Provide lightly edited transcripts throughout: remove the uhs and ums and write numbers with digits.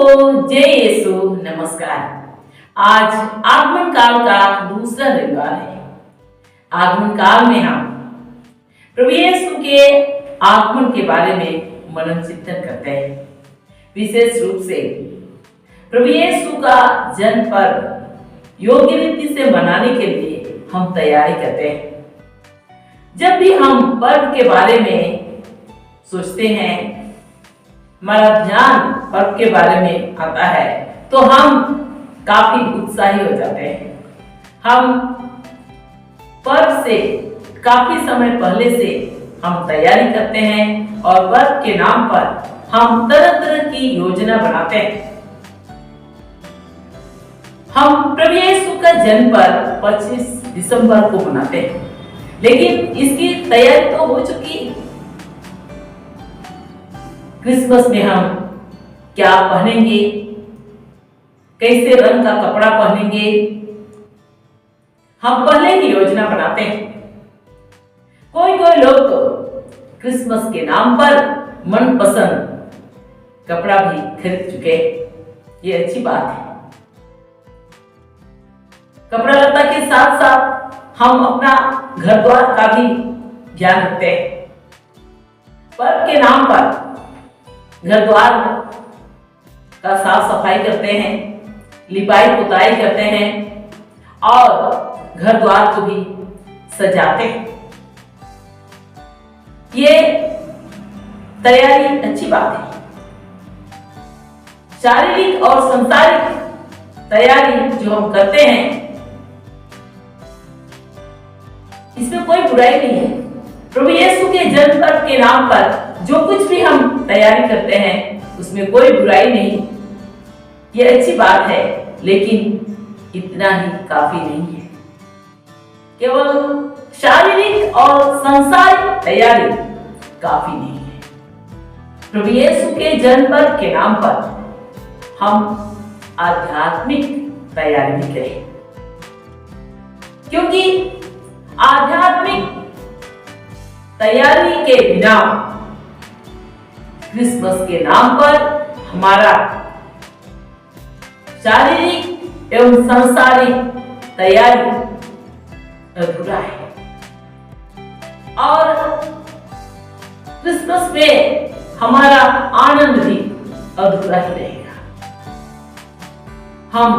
जय यीशु। नमस्कार। आज आगमन काल का दूसरा रविवार है। आगमन काल में हम प्रभु यीशु के आगमन के बारे में मनन चिंतन करते हैं। विशेष रूप से प्रभु यीशु का जन्म पर्व योग्य रीति से मनाने के लिए हम तैयारी करते हैं। जब भी हम पर्व के बारे में सोचते हैं, हमारा ध्यान पर्व के बारे में आता है, तो हम काफी उत्साही हो जाते हैं। हम पर्व से काफी समय पहले से हम तैयारी करते हैं और पर्व के नाम पर हम तरह तरह की योजना बनाते हैं। हम प्रभु यीशु का जन्म पर 25 दिसंबर को मनाते हैं, लेकिन इसकी तैयारी तो हो चुकी है। क्रिसमस में हम क्या पहनेंगे, कैसे रंग का कपड़ा पहनेंगे, हम पहले ही योजना बनाते हैं। कोई लोग तो क्रिसमस के नाम पर मनपसंद कपड़ा भी खरीद चुके हैं। ये अच्छी बात है। कपड़ा लत्ता के साथ साथ हम अपना घर द्वार का भी ध्यान रखते हैं। पर्व के नाम पर घर द्वार का साफ सफाई करते हैं, लिपाई पुताई करते हैं और घर द्वार को भी सजाते हैं। ये तैयारी अच्छी बात है। शारीरिक और सांसारिक तैयारी जो हम करते हैं, इसमें कोई बुराई नहीं है। प्रभु यीशु के जन्म पर्व के नाम पर जो कुछ भी हम तैयारी करते हैं, उसमें कोई बुराई नहीं। ये अच्छी बात है, लेकिन इतना ही काफी नहीं है। केवल शारीरिक और सांसारिक तैयारी काफी नहीं है। प्रभु यीशु के जन्म पर्व के नाम पर हम आध्यात्मिक तैयारी भी करें, क्योंकि आध्यात्मिक तैयारी के बिना क्रिसमस के नाम पर हमारा शारीरिक एवं सांसारिक तैयारी अधूरा है। और क्रिसमस में हमारा आनंद भी अधूरा ही रहेगा। हम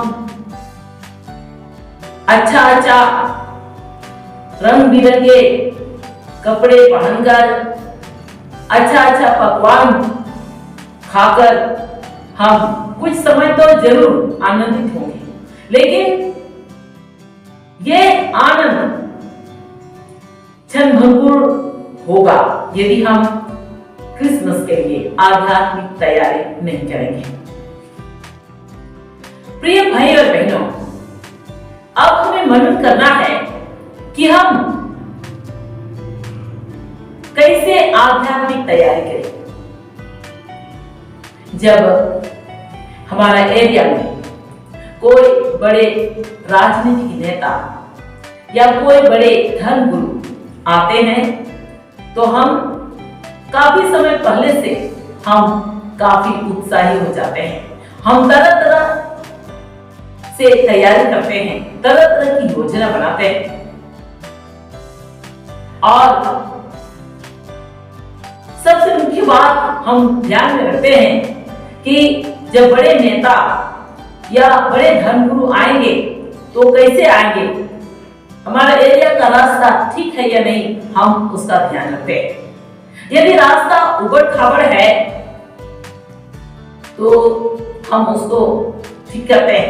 अच्छा रंग बिरंगे कपड़े पहनकर, अच्छा पकवान खाकर हम कुछ समय तो जरूर आनंदित होंगे, लेकिन ये आनंद क्षणभंगुर होगा यदि हम क्रिसमस के लिए आध्यात्मिक तैयारी नहीं करेंगे। प्रिय भाई और बहनों, अब हमें मनन करना है कि हम कैसे आध्यात्मिक तैयारी करें। जब हमारा एरिया में कोई बड़े राजनीतिक नेता या कोई बड़े धर्म गुरु आते हैं, तो हम काफी समय पहले से हम काफी उत्साही हो जाते हैं। हम तरह तरह से तैयारी करते हैं, तरह तरह की योजना बनाते हैं और सबसे मुख्य बात हम ध्यान में रखते हैं कि जब बड़े नेता या बड़े धर्मगुरु आएंगे तो कैसे आएंगे, हमारा एरिया का रास्ता ठीक है या नहीं, हम उसका ध्यान रखते हैं। यदि रास्ता उबड़ खाबड़ है तो हम उसको ठीक करते हैं।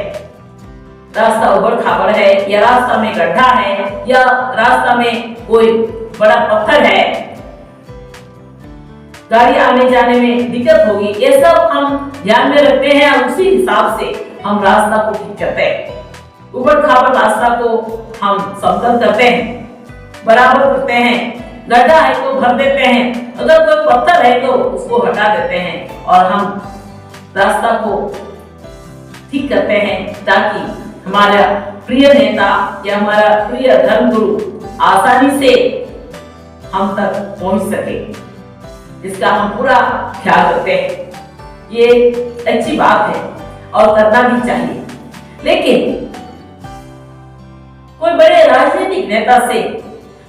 रास्ता उबड़ खाबड़ है या रास्ता में गड्ढा है या रास्ता में कोई बड़ा पत्थर है, गाड़ी आने जाने में दिक्कत होगी, ये सब हम ध्यान में रखते हैं और उसी हिसाब से हम रास्ता को ठीक करते हैं। उबड़ खाबड़ रास्ता को हम समतल करते हैं, बराबर करते हैं। गड्ढा है तो भर देते हैं, अगर कोई पत्थर है तो उसको हटा देते हैं और हम रास्ता को ठीक करते हैं, ताकि हमारा प्रिय नेता या हमारा प्रिय धर्मगुरु आसानी से हम तक पहुंच सके। इसका हम पूरा ख्याल रखते हैं। ये अच्छी बात है और करना भी चाहिए, लेकिन कोई बड़े राजनीतिक नेता से,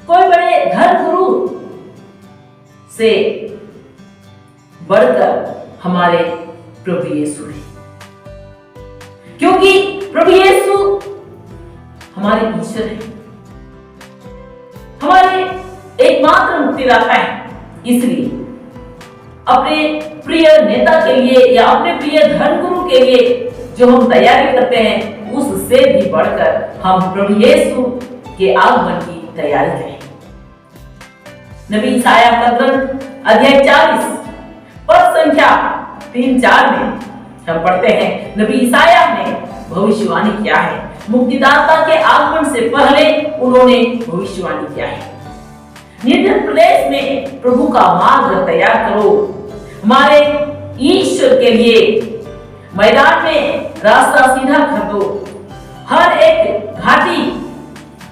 कोई बड़े धर्मगुरु से बढ़कर हमारे प्रभु यीशु है, क्योंकि प्रभु यीशु हमारे ईश्वर है, हमारे एकमात्र मुक्तिदाता है। इसलिए अपने प्रिय नेता के लिए या अपने प्रिय धर्मगुरु के लिए जो हम तैयारी करते हैं, उससे भी बढ़कर हम प्रभु यीशु के आगमन की तैयारी करें। नबी ईसाया का ग्रंथ अध्याय 40 पद संख्या 3-4 में हम पढ़ते हैं, नबी ईसाया ने भविष्यवाणी किया है, मुक्तिदाता के आगमन से पहले उन्होंने भविष्यवाणी किया है। निर्जन प्रदेश में प्रभु का मार्ग तैयार करो, हमारे ईश्वर के लिए मैदान में रास्ता सीधा कर दो। हर एक घाटी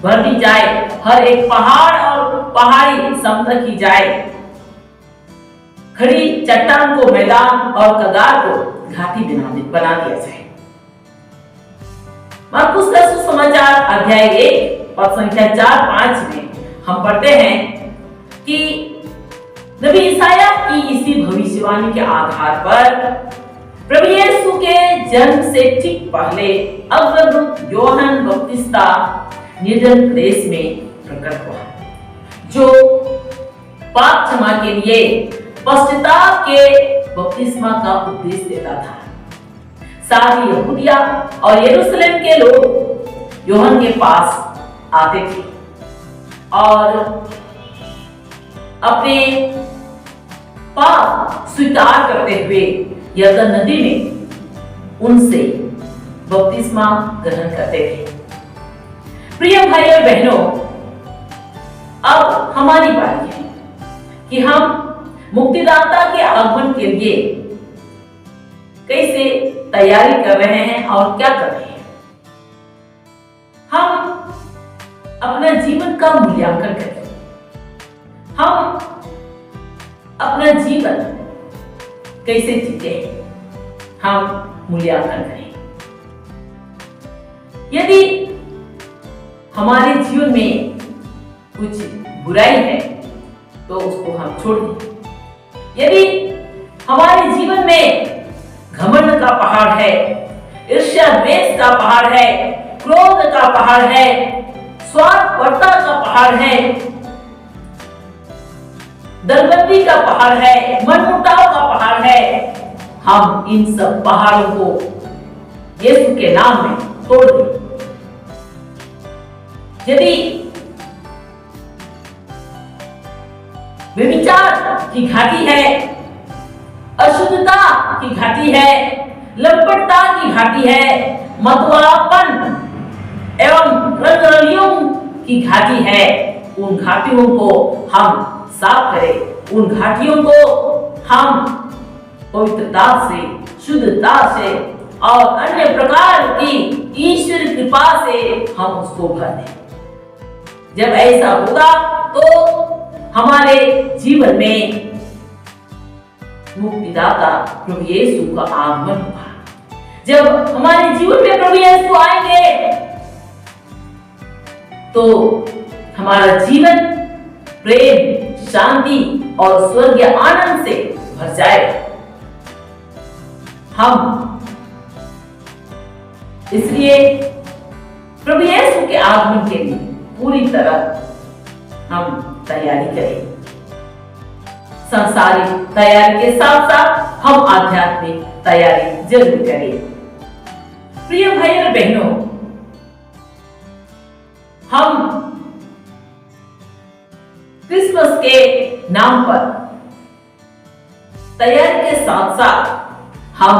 भर दी जाए, हर एक पहाड़ और पहाड़ी समतल की जाए, खड़ी चट्टान को मैदान और कगार को घाटी बना दिया जाए। मरकुस का सुसमाचार अध्याय 1 पद संख्या 4-5 में हम पढ़ते हैं कि नबी ईसाया की इसी भविष्यवाणी के आधार पर प्रभु यीशु के जन्म से ठीक पहले अग्रदूत यूहन्ना बपतिस्मा निर्जन प्रदेश में प्रकट हुआ, जो पाप क्षमा के लिए पश्चाताप के बपतिस्मा का उपदेश देता था। सारी यहूदिया और यरूशलेम के लोग यूहन्ना के पास आते थे और अपने पाप स्वीकार करते हुए यरदन नदी में उनसे बपतिस्मा ग्रहण करते थे। प्रिय भाई और बहनों, अब हमारी बारी है कि हम मुक्तिदाता के आगमन के लिए कैसे तैयारी कर रहे हैं और क्या कर रहे हैं। हम अपना जीवन का मूल्यांकन करें, हम अपना जीवन कैसे जीते हैं, हम मूल्यांकन करें। यदि हमारे जीवन में कुछ बुराई है तो उसको हम छोड़ दें। यदि हमारे जीवन में घमंड का पहाड़ है, ईर्ष्या द्वेष का पहाड़ है, क्रोध का पहाड़ है, स्वार्थपरता का पहाड़ है, दलबंदी का पहाड़ है, मनमुटाव का पहाड़ है, हम इन सब पहाड़ों को यीशु के नाम में तोड़ दें। यदि व्यभिचार की घाटी है, अशुद्धता की घाटी है, लंपटता की घाटी है, मतवालापन एवं रंगरलियों की घाटी है, उन घाटियों को हम साफ करें। उन घाटियों को हम पवित्रता से, शुद्धता से और अन्य प्रकार की ईश्वर कृपा से हम उसको भर दें। जब ऐसा होगा तो हमारे जीवन में मुक्तिदाता प्रभु यीशु का आगमन होगा। जब हमारे जीवन में प्रभु यीशु आएंगे तो हमारा जीवन प्रेम, शांति और स्वर्गीय आनंद से भर जाएगा। हम इसलिए प्रभु यीशु के आगमन के लिए पूरी तरह हम तैयारी करें। सांसारिक तैयारी के साथ साथ हम आध्यात्मिक तैयारी जरूर करें। प्रिय भाई और बहनों, हम क्रिसमस के नाम पर तैयारी के साथ साथ हम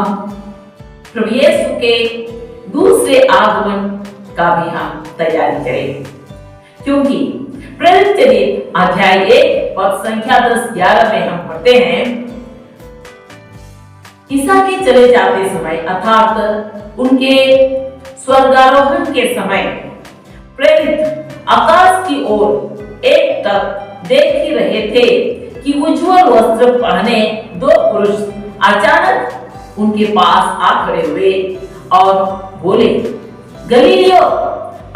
प्रभु यीशु के दूसरे आगमन का भी हम तैयारी करें, क्योंकि प्रेरित चरित्र अध्याय 1 पद संख्या 10-11 में हम पढ़ते हैं, ईसा के चले जाते समय अर्थात उनके स्वर्गारोहण के समय प्रेरित आकाश की ओर एक तक देख ही रहे थे कि उज्जवल वस्त्र पहने दो पुरुष अचानक उनके पास आ खड़े हुए और बोले, गलीलियो,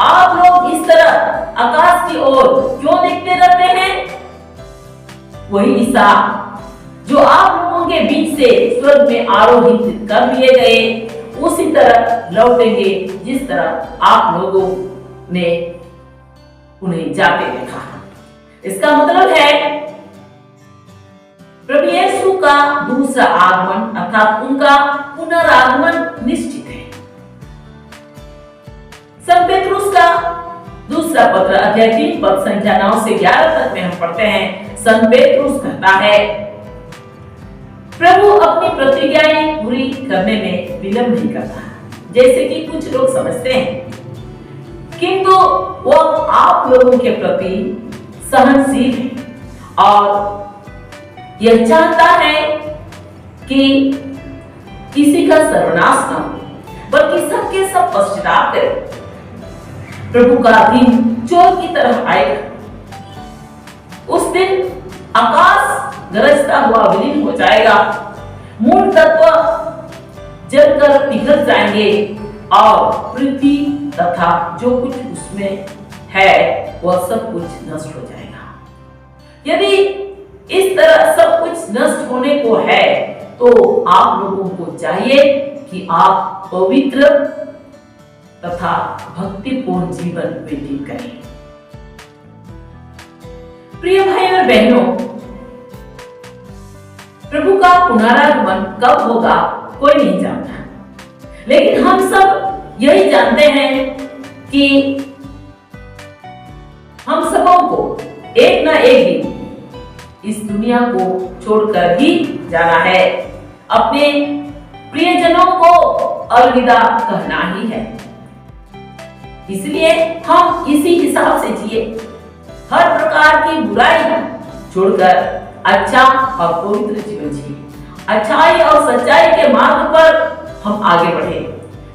आप लोग इस तरह आकाश की ओर क्यों देखते रहते हैं? वही ईसा जो आप लोगों के बीच से स्वर्ग में आरोहित कर लिए गए, उसी तरह लौटेंगे जिस तरह आप लोगों ने उन्हें जाते देखा। इसका मतलब है प्रभु यीशु का दूसरा आगमन अर्थात उनका पुनरागमन निश्चित है। संत पेतरुस का दूसरा पत्र अध्याय 3 पद संख्या 9 से 11 तक में हम पढ़ते हैं। संत पेतरुस कहता है, प्रभु अपनी प्रतिज्ञाएं पूरी करने में विलंब नहीं करता, जैसे कि कुछ लोग समझते हैं, किंतु वह आप लोगों के प्रति सहनशील है और यह चाहता है कि किसी का सर्वनाश न हो, बल्कि सबके सब पश्चाताप करें। प्रभु का दिन चोर की तरह आएगा। उस दिन आकाश गरजता हुआ विलीन हो जाएगा, मूल तत्व जलकर पिघल जाएंगे और पृथ्वी तथा जो कुछ उसमें है वह सब कुछ नष्ट हो जाएगा। यदि इस तरह सब कुछ नष्ट होने को है तो आप लोगों को चाहिए कि आप पवित्र तथा भक्तिपूर्ण जीवन व्यतीत करें। प्रिय भाई और बहनों, प्रभु का पुनरागमन कब होगा कोई नहीं जानता, लेकिन हम सब यही जानते हैं कि हम सबों को एक ना एक दिन इस दुनिया को छोड़कर ही जाना है। अपने प्रियजनों को अलविदा कहना ही है। इसलिए हम इसी हिसाब से जिए, हर प्रकार की बुराई छोड़कर अच्छा और पवित्र जीवन जिए, अच्छाई और सच्चाई के मार्ग पर हम आगे बढ़े,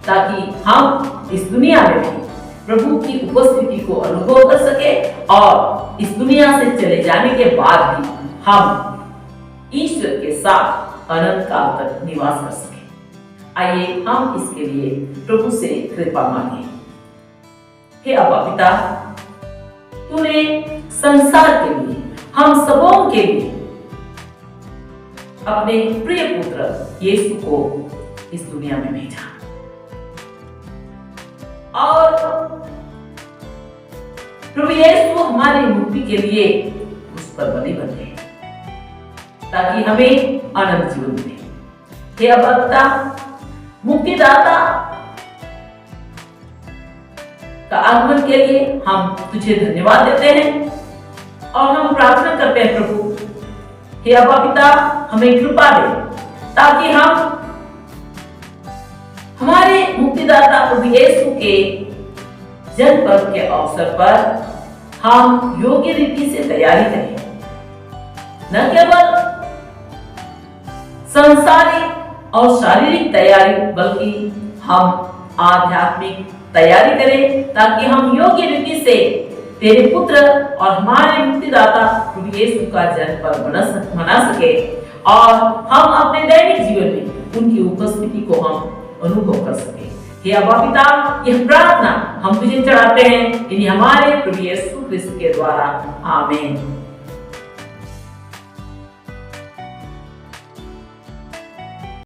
ताकि हम इस दुनिया में भी प्रभु की उपस्थिति को अनुभव कर सके और इस दुनिया से चले जाने के बाद भी हम ईश्वर के साथ अनंत काल तक निवास कर सके। आइए हम इसके लिए प्रभु से कृपा मांगे। हे अब्बा पिता, तूने संसार के लिए, हम सबों के लिए अपने प्रिय पुत्र यीशु को इस दुनिया में भेजा और प्रभु यीशु हमारी मुक्ति के लिए उस पर बलि बन गए ताकि हमें अनंत जीवन मिले। हे अब्बा पिता, मुक्तिदाता का आगमन के लिए हम तुझे धन्यवाद देते हैं और हम प्रार्थना करते हैं प्रभु, हे अब्बा पिता, हमें कृपा दे ताकि हम हमारे मुक्तिदाता प्रभु यीशु के जन्म पर्व के अवसर पर हम योग्य रीति से तैयारी करें, न केवल सांसारिक और शारीरिक तैयारी बल्कि हम आध्यात्मिक तैयारी करें, ताकि हम योग्य रीति से तेरे पुत्र और हमारे मुक्तिदाता प्रभु यीशु का जन्म पर्व मना सके और हम अपने दैनिक जीवन में उनकी उपस्थिति को हम अनुभव कर सके। हे अब्बा पिता, यह प्रार्थना हम तुझे चढ़ाते हैं इन्हीं हमारे प्रभु यीशु क्रिस्त के द्वारा, आमीन।